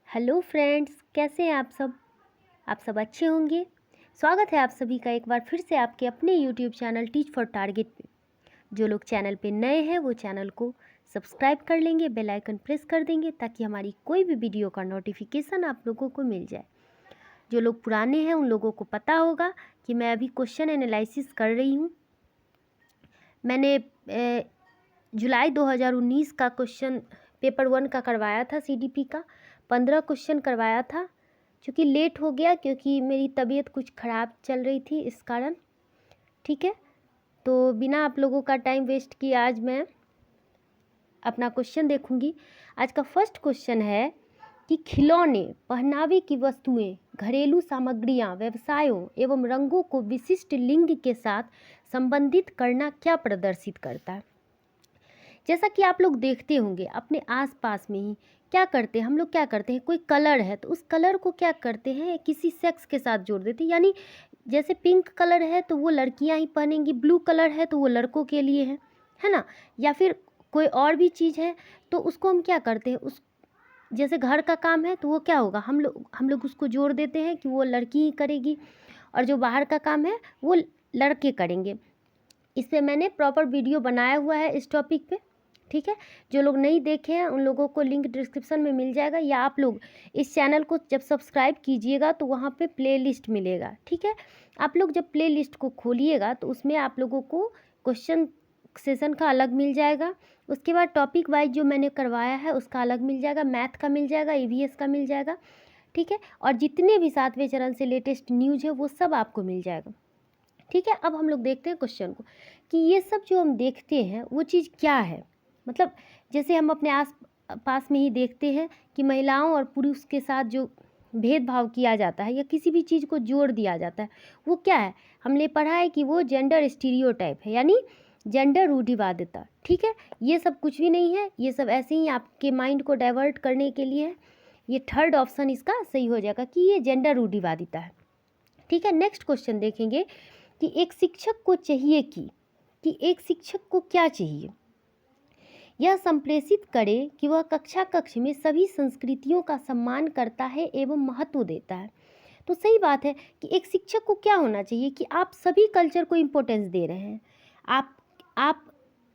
Hello friends, कैसे हैं आप सब। आप सब अच्छे होंगे। स्वागत है आप सभी का एक बार फिर से आपके अपने YouTube channel teach for target पे। जो लोग चैनल पे नए हैं वो चैनल को सब्सक्राइब कर लेंगे, बेल आइकन प्रेस कर देंगे ताकि हमारी कोई भी वीडियो का नोटिफिकेशन आप लोगों को मिल जाए। जो लोग पुराने हैं उन लोगों को पता होगा कि मैं अभी क्वेश्चन एनालिसिस कर रही हूँ। मैंने जुलाई 2019 का क्वेश्चन पेपर 1 का करवाया था, CDP का 15 क्वेश्चन करवाया था। क्योंकि लेट हो गया क्योंकि मेरी तबीयत कुछ ख़राब चल रही थी इस कारण। ठीक है, तो बिना आप लोगों का टाइम वेस्ट किए आज मैं अपना क्वेश्चन देखूंगी। आज का फर्स्ट क्वेश्चन है कि खिलौने, पहनावे की वस्तुएं, घरेलू सामग्रियां, व्यवसायों एवं रंगों को विशिष्ट लिंग के साथ संबंधित करना क्या प्रदर्शित करता है। जैसा कि आप लोग देखते होंगे अपने आसपास में ही क्या करते हैं, हम लोग क्या करते हैं, कोई कलर है तो उस कलर को क्या करते हैं किसी सेक्स के साथ जोड़ देते हैं। यानी जैसे पिंक कलर है तो वो लड़कियां ही पहनेंगी, ब्लू कलर है तो वो लड़कों के लिए है ना। या फिर कोई और भी चीज़ है तो उसको हम क्या करते हैं, उस जैसे घर का काम है तो वो क्या होगा, हम लोग उसको जोड़ देते हैं कि वो लड़की ही करेगी, और जो बाहर का काम है वो लड़के करेंगे। इस पर मैंने प्रॉपर वीडियो बनाया हुआ है इस टॉपिक पे। ठीक है, जो लोग नहीं देखे हैं उन लोगों को लिंक डिस्क्रिप्शन में मिल जाएगा, या आप लोग इस चैनल को जब सब्सक्राइब कीजिएगा तो वहाँ पे प्लेलिस्ट मिलेगा। ठीक है, आप लोग जब प्लेलिस्ट को खोलिएगा तो उसमें आप लोगों को क्वेश्चन सेशन का अलग मिल जाएगा, उसके बाद टॉपिक वाइज जो मैंने करवाया है उसका अलग मिल जाएगा, मैथ का मिल जाएगा, EVS का मिल जाएगा। ठीक है, और जितने भी 7वें चरण से लेटेस्ट न्यूज़ है वो सब आपको मिल जाएगा। ठीक है, अब हम लोग देखते हैं क्वेश्चन को कि ये सब जो हम देखते हैं वो चीज़ क्या है। मतलब जैसे हम अपने आस पास में ही देखते हैं कि महिलाओं और पुरुष के साथ जो भेदभाव किया जाता है या किसी भी चीज़ को जोड़ दिया जाता है वो क्या है, हमने पढ़ा है कि वो जेंडर स्टीरियोटाइप है, यानी जेंडर रूढ़िवादिता। ठीक है, ये सब कुछ भी नहीं है, ये सब ऐसे ही आपके माइंड को डाइवर्ट करने के लिए है। ये थर्ड ऑप्शन इसका सही हो जाएगा कि ये जेंडर रूढ़िवादिता है। ठीक है, नेक्स्ट क्वेश्चन देखेंगे कि एक शिक्षक को चाहिए कि एक शिक्षक को क्या चाहिए, यह संप्रेषित करे कि वह कक्ष में सभी संस्कृतियों का सम्मान करता है एवं महत्व देता है। तो सही बात है कि एक शिक्षक को क्या होना चाहिए कि आप सभी कल्चर को इम्पोर्टेंस दे रहे हैं। आप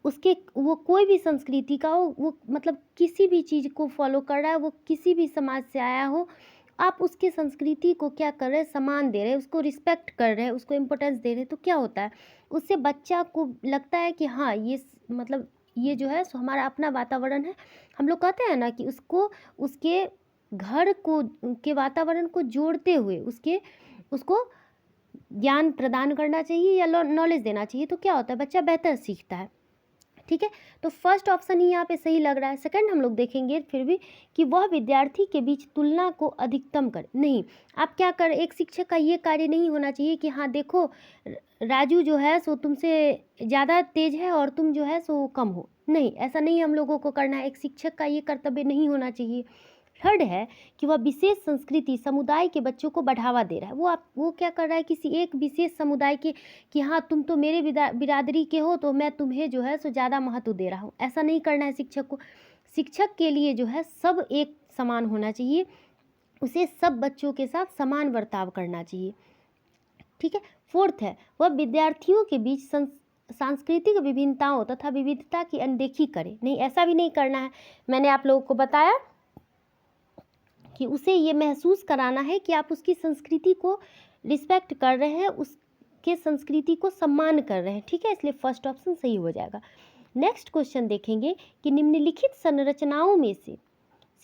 उसके वो कोई भी संस्कृति का हो, वो मतलब किसी भी चीज़ को फॉलो कर रहा है, वो किसी भी समाज से आया हो, आप उसके संस्कृति को क्या कर रहे हैं, सम्मान दे रहे हैं, उसको रिस्पेक्ट कर रहे हैं, उसको इम्पोर्टेंस दे रहे हैं। तो क्या होता है, उससे बच्चा को लगता है कि हाँ ये मतलब ये जो है सो हमारा अपना वातावरण है। हम लोग कहते हैं ना कि उसको उसके घर को के वातावरण को जोड़ते हुए उसको ज्ञान प्रदान करना चाहिए या नॉलेज देना चाहिए। तो क्या होता है, बच्चा बेहतर सीखता है। ठीक है, तो फर्स्ट ऑप्शन ही यहाँ पे सही लग रहा है। सेकंड हम लोग देखेंगे फिर भी कि वह विद्यार्थी के बीच तुलना को अधिकतम कर नहीं। आप क्या कर, एक शिक्षक का ये कार्य नहीं होना चाहिए कि हाँ देखो राजू जो है सो तुमसे ज़्यादा तेज है और तुम जो है सो कम हो। नहीं, ऐसा नहीं हम लोगों को करना है, एक शिक्षक का ये कर्तव्य नहीं होना चाहिए। थर्ड है कि वह विशेष संस्कृति समुदाय के बच्चों को बढ़ावा दे रहा है। वो क्या कर रहा है, किसी एक विशेष समुदाय के कि हाँ तुम तो मेरे बिरादरी के हो तो मैं तुम्हें जो है सो ज़्यादा महत्व दे रहा हूँ। ऐसा नहीं करना है शिक्षक को। शिक्षक के लिए जो है सब एक समान होना चाहिए, उसे सब बच्चों के साथ समान बर्ताव करना चाहिए। ठीक है, फोर्थ है वह विद्यार्थियों के बीच सांस्कृतिक विभिन्नताओं तथा विविधता की अनदेखी करे। नहीं, ऐसा भी नहीं करना है। मैंने आप लोगों को बताया कि उसे ये महसूस कराना है कि आप उसकी संस्कृति को रिस्पेक्ट कर रहे हैं, उसके संस्कृति को सम्मान कर रहे हैं। ठीक है, इसलिए फर्स्ट ऑप्शन सही हो जाएगा। नेक्स्ट क्वेश्चन देखेंगे कि निम्नलिखित संरचनाओं में से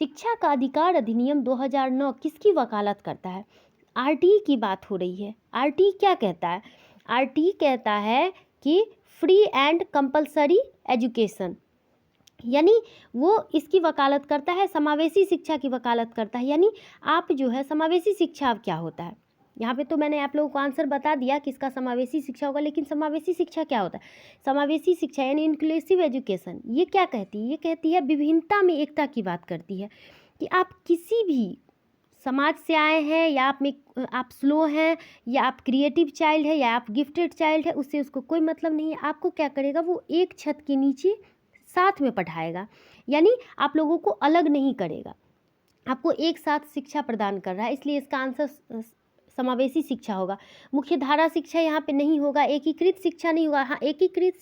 शिक्षा का अधिकार अधिनियम 2009 किसकी वकालत करता है। RTE की बात हो रही है। RTE क्या कहता है, RTE कहता है कि फ्री एंड कंपलसरी एजुकेशन, यानी वो इसकी वकालत करता है, समावेशी शिक्षा की वकालत करता है। यानी आप जो है समावेशी शिक्षा क्या होता है, यहाँ पे तो मैंने आप लोगों को आंसर बता दिया कि इसका समावेशी शिक्षा होगा, लेकिन समावेशी शिक्षा क्या होता है। समावेशी शिक्षा यानी इंक्लूसिव एजुकेशन, ये क्या कहती है, ये कहती है विभिन्नता में एकता की बात करती है कि आप किसी भी समाज से आए हैं या आप स्लो हैं या आप क्रिएटिव चाइल्ड है या आप गिफ्टेड चाइल्ड है, उससे उसको कोई मतलब नहीं है। आपको क्या करेगा, वो एक छत के नीचे साथ में पढ़ाएगा, यानी आप लोगों को अलग नहीं करेगा। आपको एक साथ शिक्षा प्रदान कर रहा है, इसलिए इसका आंसर समावेशी शिक्षा होगा। मुख्य धारा शिक्षा यहाँ पे नहीं होगा, एकीकृत शिक्षा नहीं होगा। हाँ, एकीकृत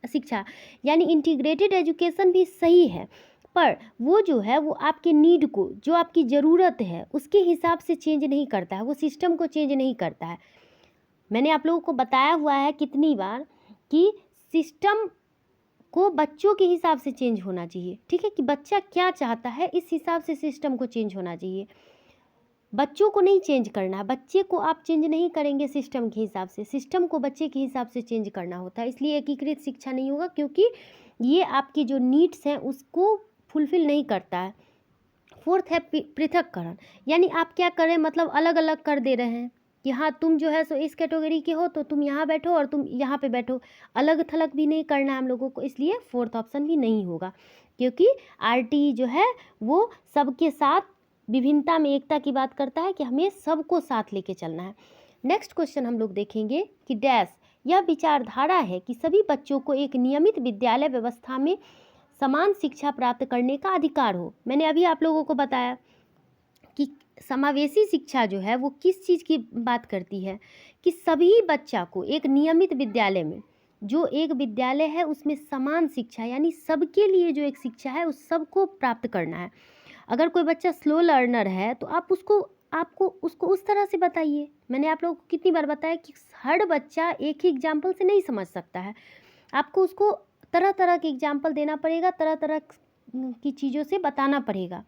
शिक्षा यानी इंटीग्रेटेड एजुकेशन भी सही है, पर वो जो है वो आपके नीड को, जो आपकी ज़रूरत है उसके हिसाब से चेंज नहीं करता है, वो सिस्टम को चेंज नहीं करता है। मैंने आप लोगों को बताया हुआ है कितनी बार कि सिस्टम को बच्चों के हिसाब से चेंज होना चाहिए, ठीक है, कि बच्चा क्या चाहता है इस हिसाब से सिस्टम को चेंज होना चाहिए। बच्चों को नहीं चेंज करना है, बच्चे को आप चेंज नहीं करेंगे सिस्टम के हिसाब से, सिस्टम को बच्चे के हिसाब से चेंज करना होता है। इसलिए एकीकृत शिक्षा नहीं होगा, क्योंकि ये आपकी जो नीड्स हैं उसको फुलफिल नहीं करता है। फोर्थ है पृथककरण, यानी आप क्या करें, मतलब अलग अलग कर दे रहे हैं कि हाँ तुम जो है सो इस कैटेगरी के हो तो तुम यहाँ बैठो और तुम यहाँ पे बैठो, अलग थलग भी नहीं करना है हम लोगों को। इसलिए फोर्थ ऑप्शन भी नहीं होगा, क्योंकि आरटी जो है वो सबके साथ विभिन्नता में एकता की बात करता है कि हमें सबको साथ लेके चलना है। नेक्स्ट क्वेश्चन हम लोग देखेंगे कि डैश, यह विचारधारा है कि सभी बच्चों को एक नियमित विद्यालय व्यवस्था में समान शिक्षा प्राप्त करने का अधिकार हो। मैंने अभी आप लोगों को बताया कि समावेशी शिक्षा जो है वो किस चीज़ की बात करती है, कि सभी बच्चा को एक नियमित विद्यालय में, जो एक विद्यालय है उसमें समान शिक्षा, यानी सबके लिए जो एक शिक्षा है उस सबको प्राप्त करना है। अगर कोई बच्चा स्लो लर्नर है तो आपको उसको उस तरह से बताइए। मैंने आप लोगों को कितनी बार बताया कि हर बच्चा एक ही एग्जाम्पल से नहीं समझ सकता है, आपको उसको तरह तरह के एग्जाम्पल देना पड़ेगा, तरह तरह की चीज़ों से बताना पड़ेगा,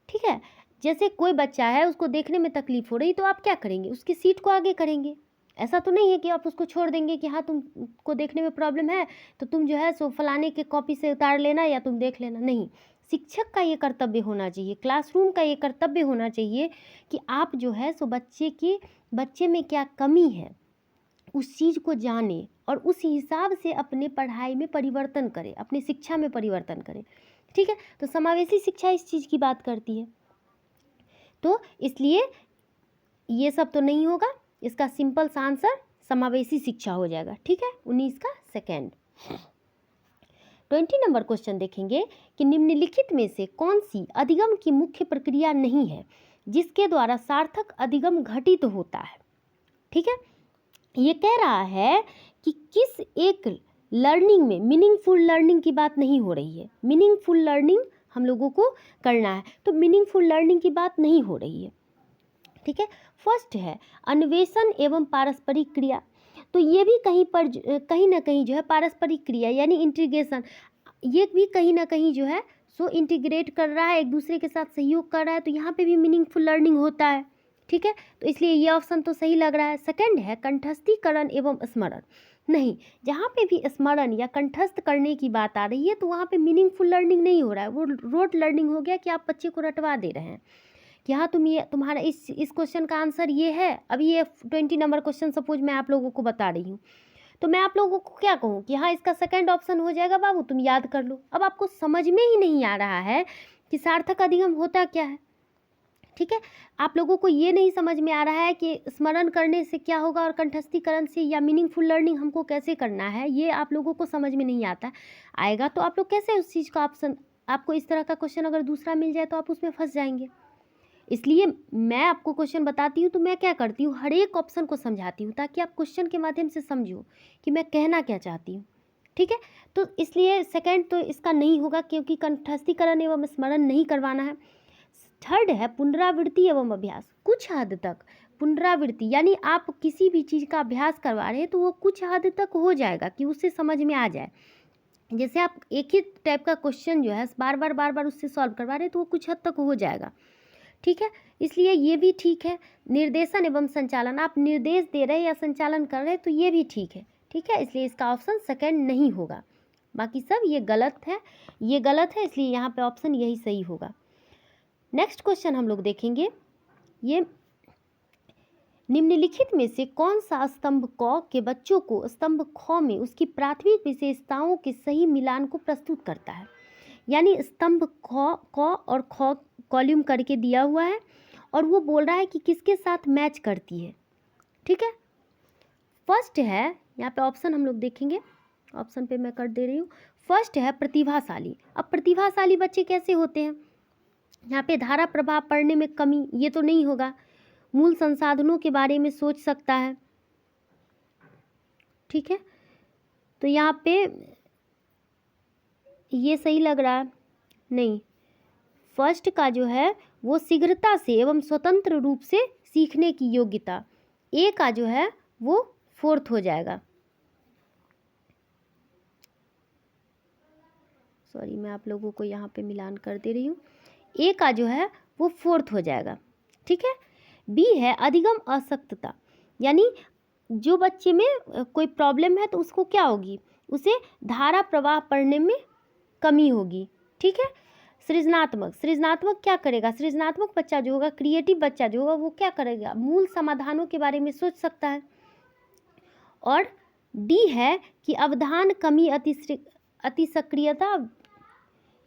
ठीक है। जैसे कोई बच्चा है उसको देखने में तकलीफ हो रही, तो आप क्या करेंगे, उसकी सीट को आगे करेंगे। ऐसा तो नहीं है कि आप उसको छोड़ देंगे कि हाँ तुमको देखने में प्रॉब्लम है तो तुम जो है सो फलाने के कॉपी से उतार लेना या तुम देख लेना, नहीं। शिक्षक का ये कर्तव्य होना चाहिए, क्लासरूम का ये कर्तव्य होना चाहिए कि आप जो है सो बच्चे में क्या कमी है उस चीज़ को जाने और उस हिसाब से अपने पढ़ाई में परिवर्तन करें, अपनी शिक्षा में परिवर्तन करें, ठीक है। तो समावेशी शिक्षा इस चीज़ की बात करती है, तो इसलिए ये सब तो नहीं होगा, इसका सिंपल सा आंसर समावेशी शिक्षा हो जाएगा, ठीक है। 19 का सेकेंड। 20 नंबर क्वेश्चन देखेंगे कि निम्नलिखित में से कौन सी अधिगम की मुख्य प्रक्रिया नहीं है जिसके द्वारा सार्थक अधिगम घटित होता है, ठीक है। ये कह रहा है कि किस एक लर्निंग में मीनिंगफुल लर्निंग की बात नहीं हो रही है। मीनिंगफुल लर्निंग हम लोगों को करना है, तो मीनिंगफुल लर्निंग की बात नहीं हो रही है, ठीक है। फर्स्ट है अन्वेषण एवं पारस्परिक क्रिया, तो ये भी कहीं ना कहीं जो है पारस्परिक क्रिया यानी इंटीग्रेशन, ये भी कहीं ना कहीं जो है सो इंटीग्रेट कर रहा है, एक दूसरे के साथ सहयोग कर रहा है, तो यहाँ पे भी मीनिंगफुल लर्निंग होता है, ठीक है। तो इसलिए ये ऑप्शन तो सही लग रहा है। सेकंड है कंठस्थीकरण एवं स्मरण, नहीं, जहाँ पे भी स्मरण या कंठस्थ करने की बात आ रही है तो वहाँ पे मीनिंगफुल लर्निंग नहीं हो रहा है, वो रोट लर्निंग हो गया कि आप बच्चे को रटवा दे रहे हैं कि हाँ तुम्हारा इस क्वेश्चन का आंसर ये है। अभी ये 20 नंबर क्वेश्चन सपोज मैं आप लोगों को बता रही हूँ, तो मैं आप लोगों को क्या कहूँ कि हाँ इसका सेकंड ऑप्शन हो जाएगा बाबू, तुम याद कर लो। अब आपको समझ में ही नहीं आ रहा है कि सार्थक अधिगम होता क्या है, ठीक है। आप लोगों को ये नहीं समझ में आ रहा है कि स्मरण करने से क्या होगा और कंठस्थीकरण से या मीनिंगफुल लर्निंग हमको कैसे करना है, ये आप लोगों को समझ में नहीं आता। आएगा तो आप लोग कैसे उस चीज़ का ऑप्शन, आपको इस तरह का क्वेश्चन अगर दूसरा मिल जाए तो आप उसमें फंस जाएंगे। इसलिए मैं आपको क्वेश्चन बताती हूँ तो मैं क्या करती हूँ, हर एक ऑप्शन को समझाती हूँ ताकि आप क्वेश्चन के माध्यम से समझो कि मैं कहना क्या चाहती हूँ, ठीक है। तो इसलिए सेकंड तो इसका नहीं होगा क्योंकि कंठस्थीकरण एवं स्मरण नहीं करवाना है। थर्ड है पुनरावृत्ति एवं अभ्यास, कुछ हद तक पुनरावृत्ति यानी आप किसी भी चीज़ का अभ्यास करवा रहे हैं तो वो कुछ हद तक हो जाएगा कि उससे समझ में आ जाए। जैसे आप एक ही टाइप का क्वेश्चन जो है बार बार उससे सॉल्व करवा रहे हैं तो वो कुछ हद तक हो जाएगा, ठीक है। इसलिए ये भी ठीक है। निर्देशन एवं संचालन, आप निर्देश दे रहे हैं या संचालन कर रहे हैं तो ये भी ठीक है, ठीक है। इसलिए इसका ऑप्शन सेकंड नहीं होगा, बाकी सब ये गलत है, ये गलत है, इसलिए यहाँ पे ऑप्शन यही सही होगा। नेक्स्ट क्वेश्चन हम लोग देखेंगे, ये निम्नलिखित में से कौन सा स्तंभ क के बच्चों को स्तंभ ख में उसकी प्राथमिक विशेषताओं के सही मिलान को प्रस्तुत करता है। यानी स्तंभ क और ख कॉलम करके दिया हुआ है और वो बोल रहा है कि किसके साथ मैच करती है, ठीक है। फर्स्ट है, यहाँ पे ऑप्शन हम लोग देखेंगे, ऑप्शन पे मैं कर दे रही हूँ। फर्स्ट है प्रतिभाशाली। अब प्रतिभाशाली बच्चे कैसे होते हैं, यहाँ पे धारा प्रवाह पढ़ने में कमी, ये तो नहीं होगा। मूल संसाधनों के बारे में सोच सकता है, ठीक है। तो यहाँ पे ये सही लग रहा है, नहीं, फर्स्ट का जो है वो शीघ्रता से एवं स्वतंत्र रूप से सीखने की योग्यता, ए का जो है वो फोर्थ हो जाएगा। सॉरी, मैं आप लोगों को यहाँ पे मिलान कर दे रही हूँ। ए का जो है वो फोर्थ हो जाएगा, ठीक है। बी है अधिगम अशक्तता, यानी जो बच्चे में कोई प्रॉब्लम है तो उसको क्या होगी, उसे धारा प्रवाह पढ़ने में कमी होगी, ठीक है। सृजनात्मक, सृजनात्मक क्या करेगा, सृजनात्मक बच्चा जो होगा, क्रिएटिव बच्चा जो होगा, वो क्या करेगा, मूल समाधानों के बारे में सोच सकता है। और डी है कि अवधान कमी, अतिसक्रियता,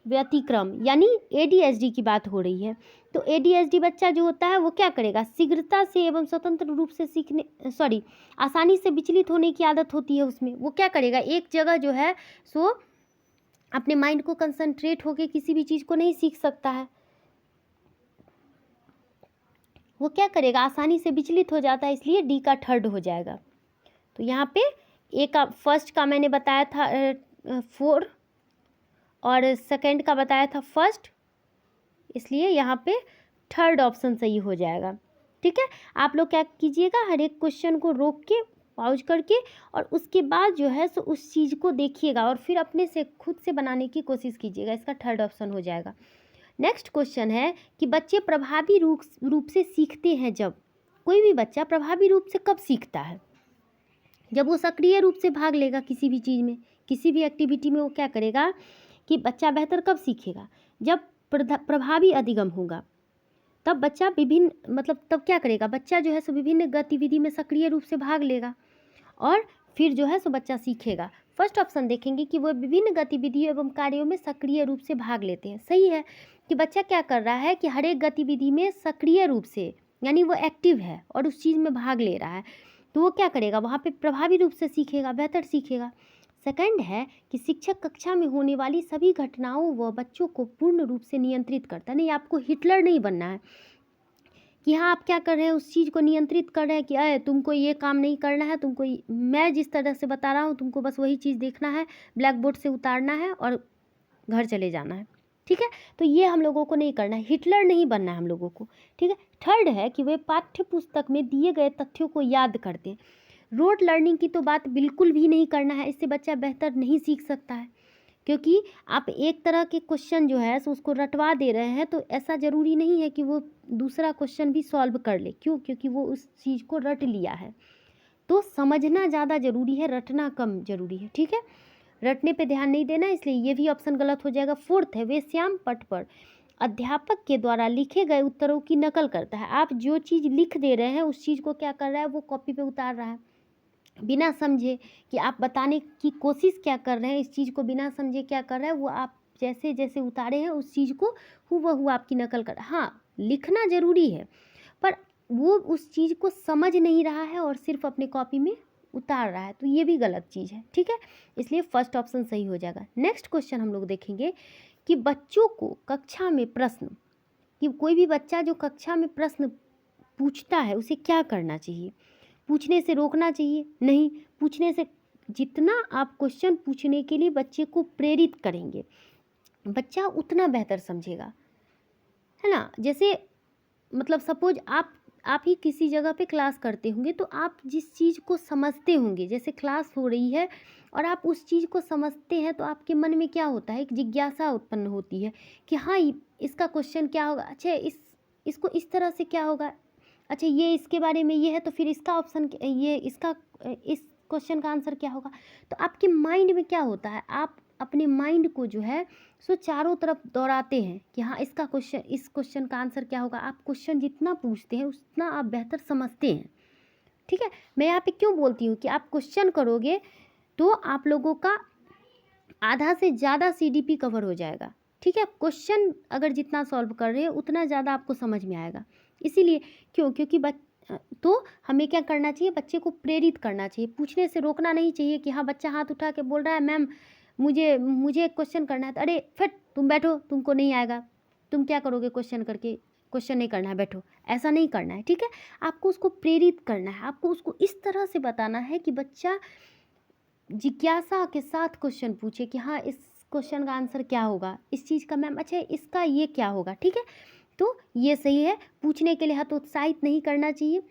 व्यतिक्रम, यानी एडीएचडी की बात हो रही है। तो एडीएचडी बच्चा जो होता है वो क्या करेगा, शीघ्रता से एवं स्वतंत्र रूप से सीखने, सॉरी, आसानी से विचलित होने की आदत होती है उसमें। वो क्या करेगा, एक जगह जो है सो अपने माइंड को कंसंट्रेट होके किसी भी चीज़ को नहीं सीख सकता है। वो क्या करेगा, आसानी से विचलित हो जाता है, इसलिए डी का थर्ड हो जाएगा। तो यहाँ पे ए का, फर्स्ट का मैंने बताया था 4 और सेकंड का बताया था फर्स्ट, इसलिए यहाँ पे थर्ड ऑप्शन सही हो जाएगा, ठीक है। आप लोग क्या कीजिएगा, हर एक क्वेश्चन को रोक के, पॉज करके, और उसके बाद जो है सो उस चीज़ को देखिएगा और फिर अपने से खुद से बनाने की कोशिश कीजिएगा। इसका थर्ड ऑप्शन हो जाएगा। नेक्स्ट क्वेश्चन है कि बच्चे प्रभावी रूप से सीखते हैं जब, कोई भी बच्चा प्रभावी रूप से कब सीखता है, जब वो सक्रिय रूप से भाग लेगा किसी भी चीज़ में, किसी भी एक्टिविटी में। वो क्या करेगा कि बच्चा बेहतर कब सीखेगा, जब प्रभावी अधिगम होगा, तब बच्चा विभिन्न, मतलब तब क्या करेगा, बच्चा जो है सो विभिन्न गतिविधि में सक्रिय रूप से भाग लेगा और फिर जो है सो बच्चा सीखेगा। फर्स्ट ऑप्शन देखेंगे कि वो विभिन्न गतिविधियों एवं कार्यों में सक्रिय रूप से भाग लेते हैं। सही है कि बच्चा क्या कर रहा है कि हर एक गतिविधि में सक्रिय रूप से, यानी वो एक्टिव है और उस चीज़ में भाग ले रहा है, तो वो क्या करेगा, वहाँ पे प्रभावी रूप से सीखेगा, बेहतर सीखेगा। सेकंड है कि शिक्षक कक्षा में होने वाली सभी घटनाओं व बच्चों को पूर्ण रूप से नियंत्रित करता है। नहीं, आपको हिटलर नहीं बनना है कि हाँ आप क्या कर रहे हैं, उस चीज़ को नियंत्रित कर रहे हैं कि अरे तुमको ये काम नहीं करना है, तुमको मैं जिस तरह से बता रहा हूँ तुमको बस वही चीज़ देखना है, ब्लैक बोर्ड से उतारना है और घर चले जाना है, ठीक है। तो ये हम लोगों को नहीं करना है, हिटलर नहीं बनना है हम लोगों को, ठीक है। थर्ड है कि वे पाठ्य पुस्तक में दिए गए तथ्यों को याद करते हैं। रोड लर्निंग की तो बात बिल्कुल भी नहीं करना है, इससे बच्चा बेहतर नहीं सीख सकता है, क्योंकि आप एक तरह के क्वेश्चन जो है सो उसको रटवा दे रहे हैं, तो ऐसा ज़रूरी नहीं है कि वो दूसरा क्वेश्चन भी सॉल्व कर ले। क्यों, क्योंकि वो उस चीज़ को रट लिया है। तो समझना ज़्यादा ज़रूरी है, रटना कम ज़रूरी है, ठीक है। रटने पे ध्यान नहीं देना, इसलिए ये भी ऑप्शन गलत हो जाएगा। फोर्थ है वे श्याम पट पर अध्यापक के द्वारा लिखे गए उत्तरों की नकल करता है। आप जो चीज़ लिख दे रहे हैं उस चीज़ को क्या कर रहा है, वो कॉपी पे उतार रहा है, बिना समझे कि आप बताने की कोशिश क्या कर रहे हैं, इस चीज़ को बिना समझे क्या कर रहा है, वो आप जैसे जैसे उतारे हैं उस चीज़ को हूबहू आपकी नकल कर। हाँ, लिखना ज़रूरी है, पर वो उस चीज़ को समझ नहीं रहा है और सिर्फ अपने कॉपी में उतार रहा है, तो ये भी गलत चीज़ है, ठीक है। इसलिए फर्स्ट ऑप्शन सही हो जाएगा। नेक्स्ट क्वेश्चन हम लोग देखेंगे कि बच्चों को कक्षा में प्रश्न, कि कोई भी बच्चा जो कक्षा में प्रश्न पूछता है उसे क्या करना चाहिए। पूछने से रोकना चाहिए? नहीं, पूछने से, जितना आप क्वेश्चन पूछने के लिए बच्चे को प्रेरित करेंगे बच्चा उतना बेहतर समझेगा, है ना। जैसे मतलब सपोज आप ही किसी जगह पे क्लास करते होंगे, तो आप जिस चीज़ को समझते होंगे, जैसे क्लास हो रही है और आप उस चीज़ को समझते हैं, तो आपके मन में क्या होता है, एक जिज्ञासा उत्पन्न होती है कि हाँ इसका क्वेश्चन क्या होगा, अच्छा इसको इस तरह से क्या होगा, अच्छा ये इसके बारे में ये है, तो फिर इसका ऑप्शन ये, इसका इस क्वेश्चन का आंसर क्या होगा। तो आपके माइंड में क्या होता है, आप अपने माइंड को जो है सो चारों तरफ दौड़ाते हैं कि हाँ इसका क्वेश्चन, इस क्वेश्चन का आंसर क्या होगा। आप क्वेश्चन जितना पूछते हैं उतना आप बेहतर समझते हैं, ठीक है। मैं यहाँ पे क्यों बोलती हूँ कि आप क्वेश्चन करोगे तो आप लोगों का आधा से ज़्यादा सीडीपी कवर हो जाएगा, ठीक है। क्वेश्चन अगर जितना सॉल्व कर रहे हो उतना ज़्यादा आपको समझ में आएगा। इसीलिए क्योंकि तो हमें क्या करना चाहिए, बच्चे को प्रेरित करना चाहिए, पूछने से रोकना नहीं चाहिए कि हाँ बच्चा हाथ उठा के बोल रहा है मैम मुझे एक क्वेश्चन करना है, तो अरे फिर तुम बैठो, तुमको नहीं आएगा, तुम क्या करोगे क्वेश्चन करके, क्वेश्चन नहीं करना है, बैठो, ऐसा नहीं करना है, ठीक है। आपको उसको प्रेरित करना है, आपको उसको इस तरह से बताना है कि बच्चा जिज्ञासा के साथ क्वेश्चन पूछे कि हाँ इस क्वेश्चन का आंसर क्या होगा, इस चीज़ का मैम अच्छा इसका ये क्या होगा, ठीक है। तो ये सही है, पूछने के लिए हतोत्साहित नहीं करना चाहिए,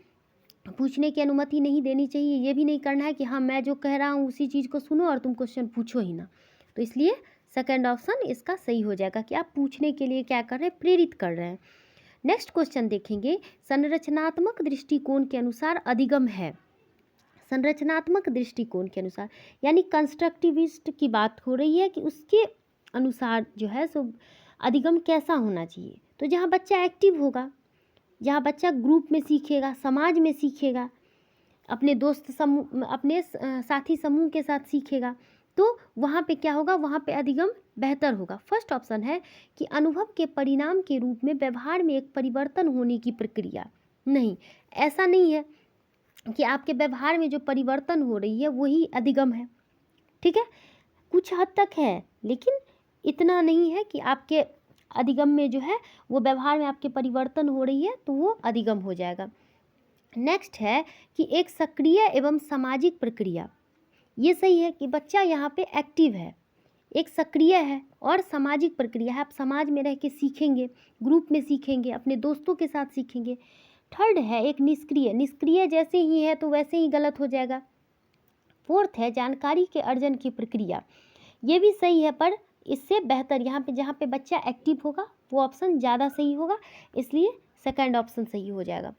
पूछने की अनुमति नहीं देनी चाहिए, ये भी नहीं करना है कि हाँ मैं जो कह रहा हूँ उसी चीज़ को सुनो और तुम क्वेश्चन पूछो ही ना। तो इसलिए सेकंड ऑप्शन इसका सही हो जाएगा कि आप पूछने के लिए क्या कर रहे हैं, प्रेरित कर रहे हैं। नेक्स्ट क्वेश्चन देखेंगे, संरचनात्मक दृष्टिकोण के अनुसार अधिगम है। संरचनात्मक दृष्टिकोण के अनुसार यानी कंस्ट्रक्टिविस्ट की बात हो रही है कि उसके अनुसार जो है सो अधिगम कैसा होना चाहिए। तो जहाँ बच्चा एक्टिव होगा, जहाँ बच्चा ग्रुप में सीखेगा, समाज में सीखेगा, अपने दोस्त समूह, अपने साथी समूह के साथ सीखेगा, तो वहाँ पे क्या होगा, वहाँ पे अधिगम बेहतर होगा। फर्स्ट ऑप्शन है कि अनुभव के परिणाम के रूप में व्यवहार में एक परिवर्तन होने की प्रक्रिया। नहीं, ऐसा नहीं है कि आपके व्यवहार में जो परिवर्तन हो रही है वही अधिगम है, ठीक है। कुछ हद तक है लेकिन इतना नहीं है कि आपके अधिगम में जो है वो व्यवहार में आपके परिवर्तन हो रही है तो वो अधिगम हो जाएगा। नेक्स्ट है कि एक सक्रिय एवं सामाजिक प्रक्रिया। ये सही है कि बच्चा यहाँ पे एक्टिव है, एक सक्रिय है और सामाजिक प्रक्रिया है, आप समाज में रह के सीखेंगे, ग्रुप में सीखेंगे, अपने दोस्तों के साथ सीखेंगे। थर्ड है एक निष्क्रिय, निष्क्रिय जैसे ही है तो वैसे ही गलत हो जाएगा। फोर्थ है जानकारी के अर्जन की प्रक्रिया, ये भी सही है पर इससे बेहतर यहाँ पे जहाँ पे बच्चा एक्टिव होगा वो ऑप्शन ज़्यादा सही होगा, इसलिए सेकंड ऑप्शन सही हो जाएगा।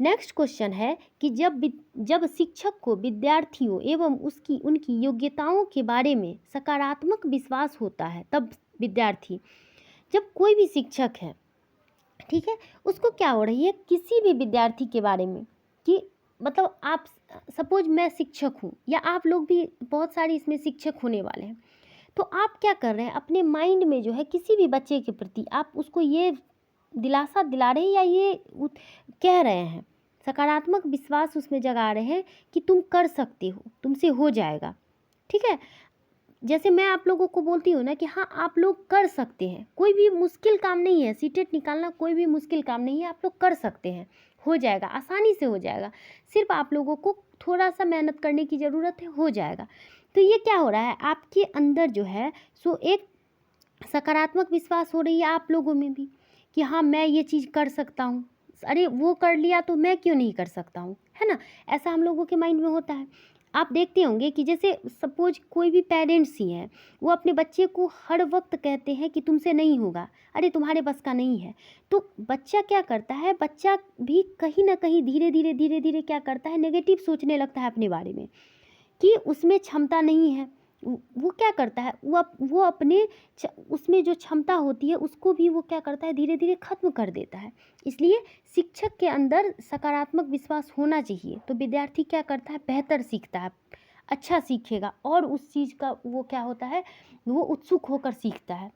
नेक्स्ट क्वेश्चन है कि जब शिक्षक को विद्यार्थियों एवं उनकी योग्यताओं के बारे में सकारात्मक विश्वास होता है तब विद्यार्थी, जब कोई भी शिक्षक है, ठीक है, उसको क्या हो रही है किसी भी विद्यार्थी के बारे में कि मतलब आप सपोज मैं शिक्षक हूँ या आप लोग भी बहुत सारे इसमें शिक्षक होने वाले हैं, तो आप क्या कर रहे हैं अपने माइंड में जो है किसी भी बच्चे के प्रति आप उसको ये दिलासा दिला रहे हैं या ये कह रहे हैं, सकारात्मक विश्वास उसमें जगा रहे हैं कि तुम कर सकते हो, तुमसे हो जाएगा, ठीक है। जैसे मैं आप लोगों को बोलती हूँ ना कि हाँ आप लोग कर सकते हैं, कोई भी मुश्किल काम नहीं है, सीटेट निकालना कोई भी मुश्किल काम नहीं है, आप लोग कर सकते हैं, हो जाएगा, आसानी से हो जाएगा, सिर्फ आप लोगों को थोड़ा सा मेहनत करने की ज़रूरत है, हो जाएगा। तो ये क्या हो रहा है आपके अंदर जो है सो एक सकारात्मक विश्वास हो रही है आप लोगों में भी कि हाँ मैं ये चीज़ कर सकता हूँ, अरे वो कर लिया तो मैं क्यों नहीं कर सकता हूँ, है ना। ऐसा हम लोगों के माइंड में होता है। आप देखते होंगे कि जैसे सपोज कोई भी पेरेंट्स ही हैं, वो अपने बच्चे को हर वक्त कहते हैं कि तुमसे नहीं होगा, अरे तुम्हारे बस का नहीं है, तो बच्चा क्या करता है, बच्चा भी कहीं ना कहीं धीरे धीरे क्या करता है, नेगेटिव सोचने लगता है अपने बारे में कि उसमें क्षमता नहीं है। वो क्या करता है, वो अपने उसमें जो क्षमता होती है उसको भी वो क्या करता है, धीरे धीरे ख़त्म कर देता है। इसलिए शिक्षक के अंदर सकारात्मक विश्वास होना चाहिए, तो विद्यार्थी क्या करता है, बेहतर सीखता है, अच्छा सीखेगा और उस चीज़ का वो क्या होता है, वो उत्सुक होकर सीखता है,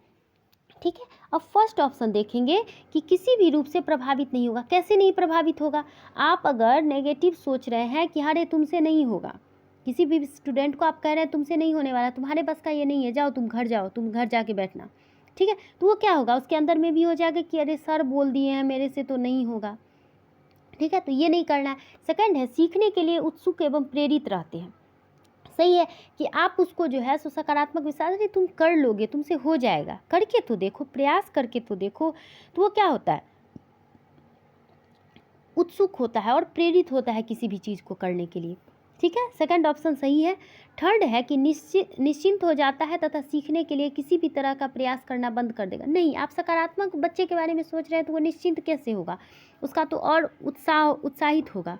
ठीक है। अब फर्स्ट ऑप्शन देखेंगे कि किसी भी रूप से प्रभावित नहीं होगा। कैसे नहीं प्रभावित होगा, आप अगर नेगेटिव सोच रहे हैं कि अरे तुमसे नहीं होगा, किसी भी स्टूडेंट को आप कह रहे हैं तुमसे नहीं होने वाला, तुम्हारे बस का ये नहीं है, जाओ तुम घर जाके बैठना, ठीक है, तो वो क्या होगा, उसके अंदर में भी हो जाएगा कि अरे सर बोल दिए हैं मेरे से तो नहीं होगा, ठीक है, तो ये नहीं करना है। सेकंड है सीखने के लिए उत्सुक एवं प्रेरित रहते हैं। सही है कि आप उसको जो है सो सकारात्मक विश्वास, अरे तुम कर लोगे, तुमसे हो जाएगा, करके तो देखो, प्रयास करके तो देखो, तो वो क्या होता है, उत्सुक होता है और प्रेरित होता है किसी भी चीज़ को करने के लिए, ठीक है, सेकंड ऑप्शन सही है। थर्ड है कि निश्चिंत हो जाता है तथा सीखने के लिए किसी भी तरह का प्रयास करना बंद कर देगा। नहीं, आप सकारात्मक बच्चे के बारे में सोच रहे हैं तो वो निश्चिंत कैसे होगा, उसका तो और उत्साहित होगा।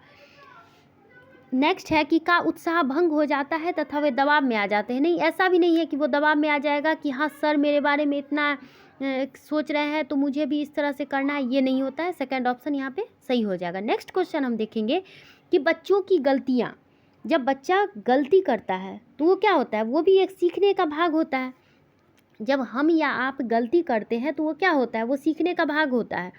नेक्स्ट है कि का उत्साह भंग हो जाता है तथा वे दबाव में आ जाते हैं। नहीं, ऐसा भी नहीं है कि वो दबाव में आ जाएगा कि हाँ सर मेरे बारे में इतना सोच रहे हैं तो मुझे भी इस तरह से करना है, ये नहीं होता है। सेकंड ऑप्शन यहाँ पे सही हो जाएगा। नेक्स्ट क्वेश्चन हम देखेंगे कि बच्चों की गलतियाँ, जब बच्चा गलती करता है तो वो क्या होता है, वो भी एक सीखने का भाग होता है। जब हम या आप गलती करते हैं तो वो क्या होता है, वो सीखने का भाग होता है,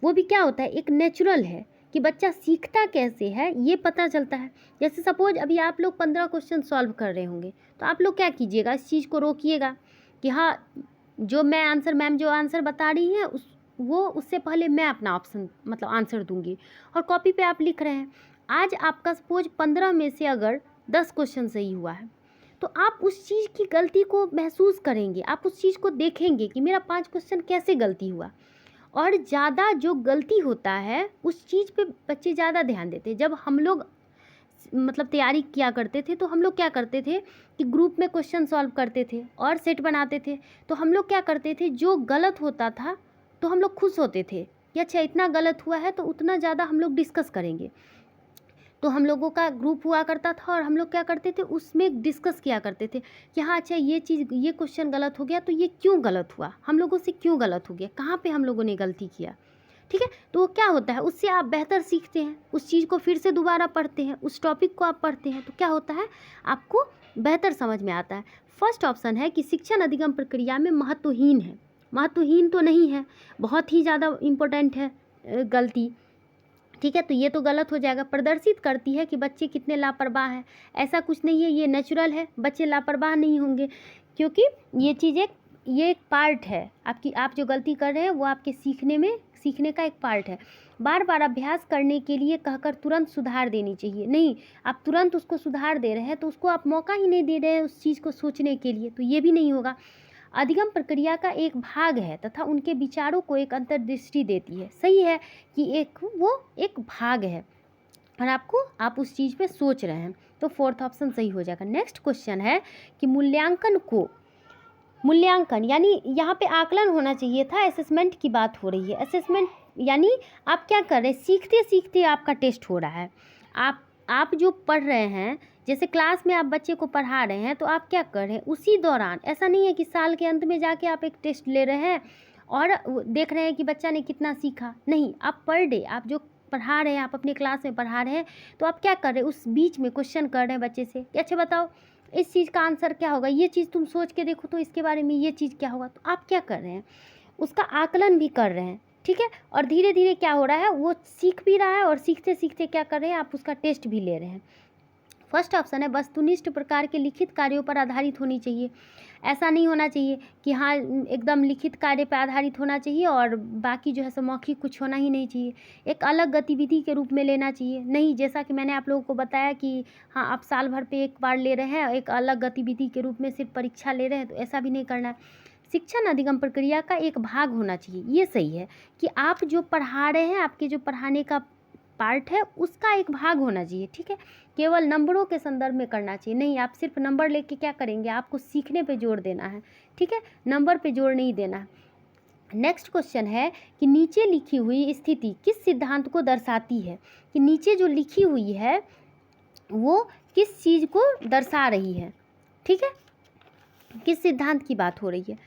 वो भी क्या होता है, एक नेचुरल है कि बच्चा सीखता कैसे है ये पता चलता है। जैसे सपोज अभी आप लोग 15 क्वेश्चन सॉल्व कर रहे होंगे तो आप लोग क्या कीजिएगा, इस चीज़ को रोकिएगा कि हाँ जो मैं आंसर, मैम जो आंसर बता रही हैं उससे पहले मैं अपना ऑप्शन मतलब आंसर दूंगी, और कॉपी पे आप लिख रहे हैं। आज आपका सपोज 15 में से अगर 10 क्वेश्चन सही हुआ है, तो आप उस चीज़ की गलती को महसूस करेंगे, आप उस चीज़ को देखेंगे कि मेरा 5 क्वेश्चन कैसे गलती हुआ। और ज़्यादा जो गलती होता है उस चीज़ पे बच्चे ज़्यादा ध्यान देते हैं। जब हम लोग मतलब तैयारी किया करते थे तो हम लोग क्या करते थे कि ग्रुप में क्वेश्चन सॉल्व करते थे और सेट बनाते थे। तो हम लोग क्या करते थे, जो गलत होता था तो हम लोग खुश होते थे कि अच्छा इतना गलत हुआ है तो उतना ज़्यादा हम लोग डिस्कस करेंगे। तो हम लोगों का ग्रुप हुआ करता था और हम लोग क्या करते थे, उसमें डिस्कस किया करते थे कि हाँ अच्छा ये चीज़, ये क्वेश्चन गलत हो गया तो ये क्यों गलत हुआ, हम लोगों से क्यों गलत हो गया, कहाँ पे हम लोगों ने गलती किया। ठीक है, तो वो क्या होता है, उससे आप बेहतर सीखते हैं, उस चीज़ को फिर से दोबारा पढ़ते हैं, उस टॉपिक को आप पढ़ते हैं तो क्या होता है, आपको बेहतर समझ में आता है। फर्स्ट ऑप्शन है कि शिक्षण अधिगम प्रक्रिया में महत्वहीन है। महत्वहीन तो नहीं है, बहुत ही ज़्यादा इम्पोर्टेंट है गलती। ठीक है, तो ये तो गलत हो जाएगा। प्रदर्शित करती है कि बच्चे कितने लापरवाह हैं। ऐसा कुछ नहीं है, ये नेचुरल है, बच्चे लापरवाह नहीं होंगे, क्योंकि ये चीज़ ये एक पार्ट है आपकी। आप जो गलती कर रहे हैं वो आपके सीखने का एक पार्ट है। बार बार अभ्यास करने के लिए कहकर तुरंत सुधार देनी चाहिए। नहीं, आप तुरंत उसको सुधार दे रहे हैं तो उसको आप मौका ही नहीं दे रहे हैं उस चीज़ को सोचने के लिए, तो ये भी नहीं होगा। अधिगम प्रक्रिया का एक भाग है तथा उनके विचारों को एक अंतर्दृष्टि देती है। सही है कि वो एक भाग है और आप उस चीज़ पे सोच रहे हैं, तो फोर्थ ऑप्शन सही हो जाएगा। नेक्स्ट क्वेश्चन है कि मूल्यांकन यानी यहाँ पे आकलन होना चाहिए था, असेसमेंट की बात हो रही है। असेसमेंट यानी आप क्या कर रहे हैं, सीखते सीखते आपका टेस्ट हो रहा है। आप जो पढ़ रहे हैं, जैसे क्लास में आप बच्चे को पढ़ा रहे हैं तो आप क्या कर रहे हैं उसी दौरान, ऐसा नहीं है कि साल के अंत में जाके आप एक टेस्ट ले रहे हैं और देख रहे हैं कि बच्चा ने कितना सीखा। नहीं, आप पर डे आप जो पढ़ा रहे हैं, आप अपने क्लास में पढ़ा रहे हैं तो आप क्या कर रहे हैं, उस बीच में क्वेश्चन कर रहे हैं बच्चे से कि अच्छा बताओ इस चीज़ का आंसर क्या होगा, ये चीज़ तुम सोच के देखो तो इसके बारे में ये चीज़ क्या होगा। तो आप क्या कर रहे हैं, उसका आकलन भी कर रहे हैं। ठीक है, और धीरे धीरे क्या हो रहा है, वो सीख भी रहा है और सीखते सीखते क्या कर रहे हैं, आप उसका टेस्ट भी ले रहे हैं। फर्स्ट ऑप्शन है वस्तुनिष्ठ प्रकार के लिखित कार्यों पर आधारित होनी चाहिए। ऐसा नहीं होना चाहिए कि हाँ एकदम लिखित कार्य पर आधारित होना चाहिए और बाकी जो है सो मौखिक कुछ होना ही नहीं चाहिए। एक अलग गतिविधि के रूप में लेना चाहिए। नहीं, जैसा कि मैंने आप लोगों को बताया कि हाँ आप साल भर पे एक बार ले रहे हैं, एक अलग गतिविधि के रूप में सिर्फ परीक्षा ले रहे हैं, तो ऐसा भी नहीं करना है। शिक्षण अधिगम प्रक्रिया का एक भाग होना चाहिए। ये सही है कि आप जो पढ़ा रहे हैं, आपके जो पढ़ाने का पार्ट है उसका एक भाग होना चाहिए। ठीक है, केवल नंबरों के संदर्भ में करना चाहिए नहीं। आप सिर्फ नंबर लेके क्या करेंगे, आपको सीखने पे जोर देना है। ठीक है, नंबर पे जोर नहीं देना है। नेक्स्ट क्वेश्चन है कि नीचे लिखी हुई स्थिति किस सिद्धांत को दर्शाती है। कि नीचे जो लिखी हुई है वो किस चीज़ को दर्शा रही है। ठीक है, किस सिद्धांत की बात हो रही है।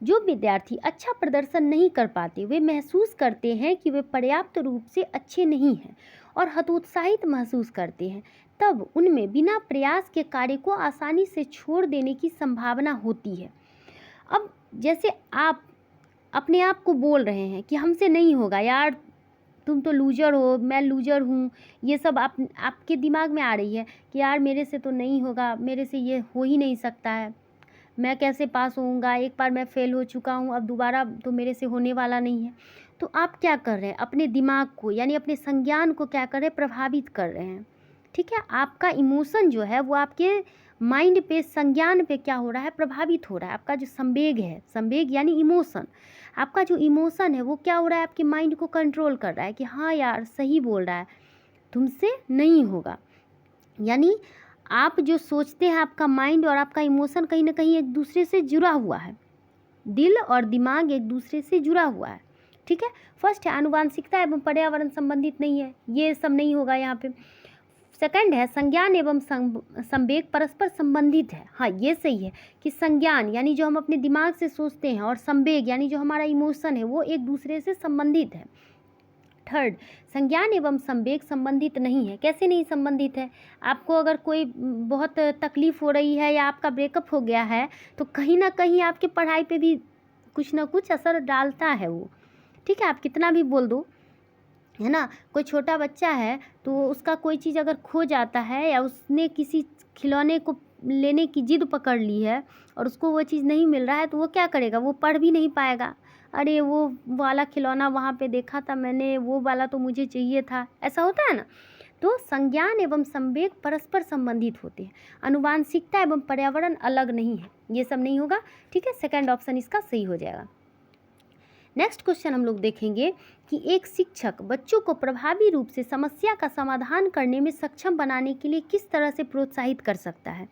जो विद्यार्थी अच्छा प्रदर्शन नहीं कर पाते, वे महसूस करते हैं कि वे पर्याप्त रूप से अच्छे नहीं हैं और हतोत्साहित महसूस करते हैं। तब उनमें बिना प्रयास के कार्य को आसानी से छोड़ देने की संभावना होती है। अब जैसे आप अपने आप को बोल रहे हैं कि हमसे नहीं होगा यार, तुम तो लूजर हो, मैं लूजर हूँ, ये सब आपके दिमाग में आ रही है कि यार मेरे से तो नहीं होगा, मेरे से ये हो ही नहीं सकता है, मैं कैसे पास होऊंगा, एक बार मैं फ़ेल हो चुका हूँ, अब दोबारा तो मेरे से होने वाला नहीं है। तो आप क्या कर रहे हैं, अपने दिमाग को यानी अपने संज्ञान को क्या कर रहे हैं, प्रभावित कर रहे हैं। ठीक है, आपका इमोशन जो है वो आपके माइंड पे, संज्ञान पे क्या हो रहा है, प्रभावित हो रहा है। आपका जो संवेग है, संवेग यानी इमोशन, आपका जो इमोशन है वो क्या हो रहा है, आपके माइंड को कंट्रोल कर रहा है कि हाँ यार सही बोल रहा है, तुमसे नहीं होगा। यानी आप जो सोचते हैं, आपका माइंड और आपका इमोशन कहीं ना कहीं एक दूसरे से जुड़ा हुआ है। दिल और दिमाग एक दूसरे से जुड़ा हुआ है। ठीक है, फर्स्ट है आनुवांशिकता एवं पर्यावरण संबंधित नहीं है, ये सब नहीं होगा यहाँ पे। सेकंड है संज्ञान एवं संवेग परस्पर संबंधित है। हाँ ये सही है कि संज्ञान यानी जो हम अपने दिमाग से सोचते हैं और संवेग यानी जो हमारा इमोशन है वो एक दूसरे से संबंधित है। थर्ड, संज्ञान एवं संवेग संबंधित नहीं है। कैसे नहीं संबंधित है, आपको अगर कोई बहुत तकलीफ़ हो रही है या आपका ब्रेकअप हो गया है तो कहीं ना कहीं आपके पढ़ाई पे भी कुछ ना कुछ असर डालता है वो। ठीक है, आप कितना भी बोल दो, है ना। कोई छोटा बच्चा है तो उसका कोई चीज़ अगर खो जाता है या उसने किसी खिलौने को लेने की जिद पकड़ ली है और उसको वो चीज़ नहीं मिल रहा है, तो वो क्या करेगा, वो पढ़ भी नहीं पाएगा। अरे वो वाला खिलौना वहाँ पे देखा था मैंने, वो वाला तो मुझे चाहिए था, ऐसा होता है ना। तो संज्ञान एवं संवेग परस्पर संबंधित होते हैं। अनुवांशिकता एवं पर्यावरण अलग नहीं है, ये सब नहीं होगा। ठीक है, सेकंड ऑप्शन इसका सही हो जाएगा। नेक्स्ट क्वेश्चन हम लोग देखेंगे कि एक शिक्षक बच्चों को प्रभावी रूप से समस्या का समाधान करने में सक्षम बनाने के लिए किस तरह से प्रोत्साहित कर सकता है।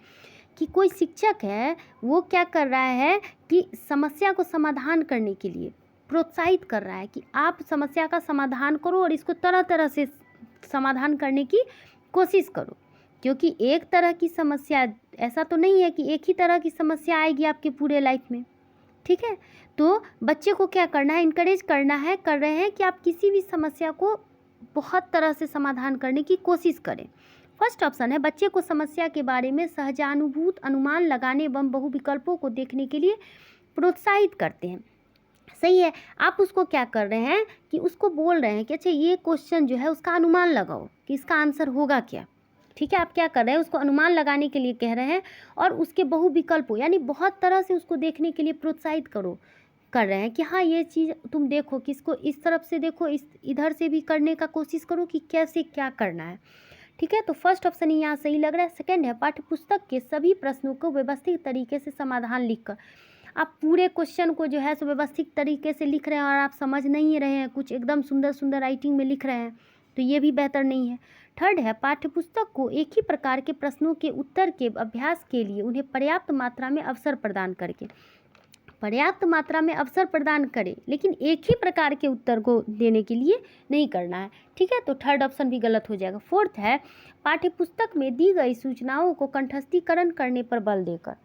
कि कोई शिक्षक है, वो क्या कर रहा है कि समस्या को समाधान करने के लिए प्रोत्साहित कर रहा है कि आप समस्या का समाधान करो और इसको तरह तरह से समाधान करने की कोशिश करो। क्योंकि एक तरह की समस्या, ऐसा तो नहीं है कि एक ही तरह की समस्या आएगी आपके पूरे लाइफ में। ठीक है, तो बच्चे को क्या करना है, इनकरेज करना है, कर रहे हैं कि आप किसी भी समस्या को बहुत तरह से समाधान करने की कोशिश करें। फर्स्ट ऑप्शन है, बच्चे को समस्या के बारे में सहजानुभूत अनुमान लगाने एवं बहुविकल्पों को देखने के लिए प्रोत्साहित करते हैं। सही है, आप उसको क्या कर रहे हैं कि उसको बोल रहे हैं कि अच्छा ये क्वेश्चन जो है उसका अनुमान लगाओ कि इसका आंसर होगा क्या। ठीक है, आप क्या कर रहे हैं, उसको अनुमान लगाने के लिए कह रहे हैं और उसके बहुविकल्पों यानी बहुत तरह से उसको देखने के लिए प्रोत्साहित कर रहे हैं कि हाँ ये चीज़ तुम देखो, कि इसको इस तरफ से देखो, इस इधर से भी करने का कोशिश करो कि कैसे क्या करना है। ठीक है, तो फर्स्ट ऑप्शन ही यहाँ सही लग रहा है। सेकंड है, पाठ्यपुस्तक के सभी प्रश्नों को व्यवस्थित तरीके से समाधान लिखकर। आप पूरे क्वेश्चन को जो है सो व्यवस्थित तरीके से लिख रहे हैं और आप समझ नहीं रहे हैं, कुछ एकदम सुंदर सुंदर राइटिंग में लिख रहे हैं, तो ये भी बेहतर नहीं है। थर्ड है, पाठ्यपुस्तक को एक ही प्रकार के प्रश्नों के उत्तर के अभ्यास के लिए उन्हें पर्याप्त मात्रा में अवसर प्रदान करके, पर्याप्त मात्रा में अवसर प्रदान करें लेकिन एक ही प्रकार के उत्तर को देने के लिए नहीं करना है। ठीक है, तो थर्ड ऑप्शन भी गलत हो जाएगा। फोर्थ है, पाठ्यपुस्तक में दी गई सूचनाओं को कंठस्थीकरण करने पर बल देकर,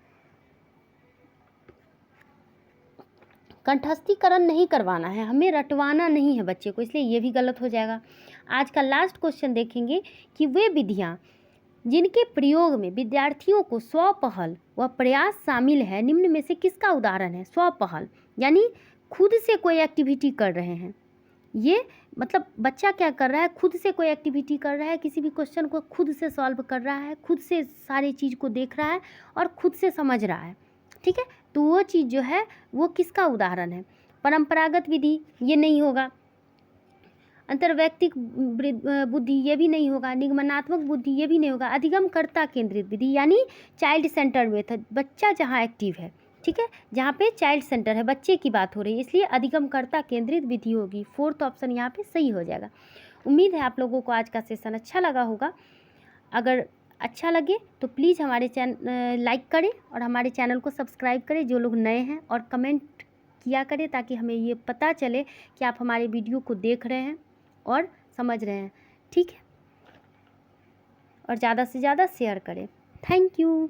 कंठस्थीकरण नहीं करवाना है, हमें रटवाना नहीं है बच्चे को, इसलिए ये भी गलत हो जाएगा। आज का लास्ट क्वेश्चन देखेंगे कि वे विधियाँ जिनके प्रयोग में विद्यार्थियों को स्वपहल व प्रयास शामिल है, निम्न में से किसका उदाहरण है। स्वपहल यानी खुद से कोई एक्टिविटी कर रहे हैं, ये मतलब बच्चा क्या कर रहा है, खुद से कोई एक्टिविटी कर रहा है, किसी भी क्वेश्चन को खुद से सॉल्व कर रहा है, खुद से सारी चीज़ को देख रहा है और खुद से समझ रहा है। ठीक है, तो वो चीज़ जो है वो किसका उदाहरण है। परंपरागत विधि ये नहीं होगा, अंतर्वैयक्तिक बुद्धि ये भी नहीं होगा, निगमनात्मक बुद्धि ये भी नहीं होगा, अधिगमकर्ता केंद्रित विधि यानी चाइल्ड सेंटर मेथड, बच्चा जहाँ एक्टिव है। ठीक है, जहाँ पे चाइल्ड सेंटर है, बच्चे की बात हो रही है, इसलिए अधिगमकर्ता केंद्रित विधि होगी। फोर्थ ऑप्शन यहाँ पे सही हो जाएगा। उम्मीद है आप लोगों को आज का सेशन अच्छा लगा होगा। अगर अच्छा लगे तो प्लीज़ हमारे चैनल लाइक करें और हमारे चैनल को सब्सक्राइब करें जो लोग नए हैं, और कमेंट किया करें ताकि हमें ये पता चले कि आप हमारे वीडियो को देख रहे हैं और समझ रहे हैं। ठीक है, और ज़्यादा से ज़्यादा शेयर करें। Thank you.